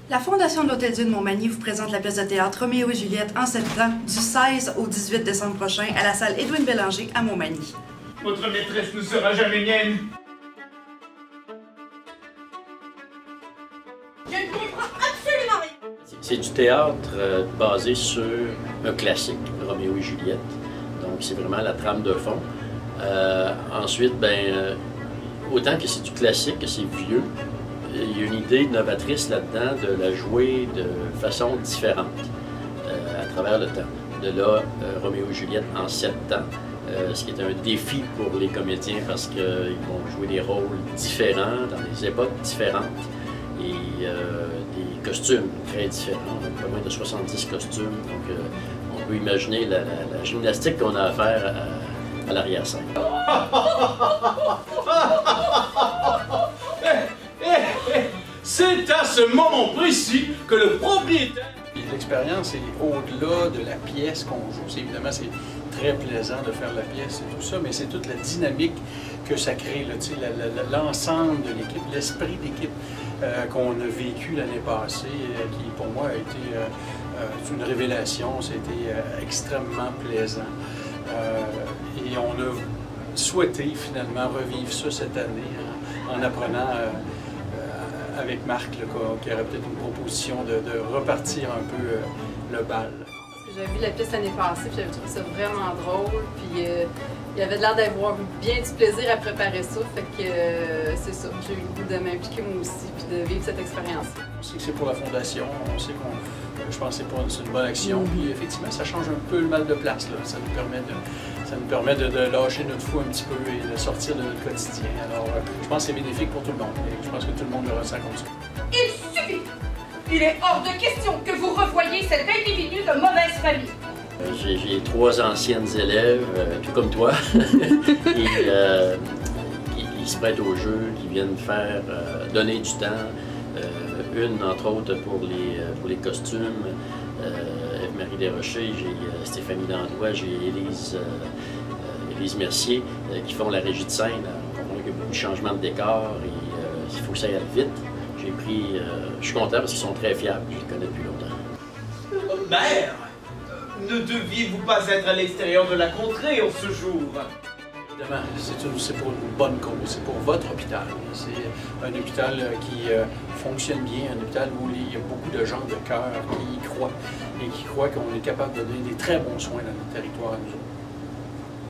La Fondation de l'Hôtel-Dieu de Montmagny vous présente la pièce de théâtre Roméo et Juliette en 7 ans du 16 au 18 décembre prochain à la salle Édouine Bélanger à Montmagny. Votre maîtresse ne sera jamais mienne. Je ne comprends absolument rien. C'est du théâtre basé sur un classique, Roméo et Juliette. Donc c'est vraiment la trame de fond. Ensuite, autant que c'est du classique, que c'est vieux, il y a une idée novatrice là-dedans de la jouer de façon différente à travers le temps. De là, Roméo et Juliette en 7 ans, ce qui est un défi pour les comédiens parce qu'ils vont jouer des rôles différents, dans des époques différentes et des costumes très différents. Pas moins de 70 costumes, donc on peut imaginer la gymnastique qu'on a à faire à l'arrière-scène. C'est à ce moment précis que le propriétaire... L'expérience est au-delà de la pièce qu'on joue. Évidemment, c'est très plaisant de faire la pièce et tout ça, mais c'est toute la dynamique que ça crée, l'ensemble de l'équipe, l'esprit d'équipe qu'on a vécu l'année passée, qui pour moi a été une révélation. C'était extrêmement plaisant. Et on a souhaité finalement revivre ça cette année en apprenant avec Marc qu'il y aurait peut-être une proposition de repartir un peu le bal. J'avais vu la pièce l'année passée, puis j'avais trouvé ça vraiment drôle, puis il y avait l'air d'avoir bien du plaisir à préparer ça, fait que c'est ça, j'ai eu le goût de m'impliquer moi aussi, puis de vivre cette expérience. On sait que c'est pour la Fondation, on sait je pense que c'est une bonne action, puis effectivement ça change un peu le mal de place, là. Ça nous permet de lâcher notre fou un petit peu et de sortir de notre quotidien. Alors je pense que c'est bénéfique pour tout le monde, et je pense que tout le monde le ressent comme ça. Il suffit! Il est hors de question que vous revoyiez cet individu de mauvaise famille. J'ai 3 anciennes élèves, tout comme toi, et qui se prêtent au jeu, qui viennent faire donner du temps. Une, entre autres, pour les costumes, Eve-Marie Desrochers, j'ai Stéphanie Dandois, j'ai Élise Mercier, qui font la régie de scène. On a eu beaucoup de changements de décor et il faut que ça aille vite. Je suis content parce qu'ils sont très fiables, je les connais depuis longtemps. Mère, ne deviez-vous pas être à l'extérieur de la contrée en ce jour? Évidemment, c'est pour une bonne cause, c'est pour votre hôpital. C'est un hôpital qui fonctionne bien, un hôpital où il y a beaucoup de gens de cœur qui y croient et qui croient qu'on est capable de donner des très bons soins dans notre territoire à nous autres.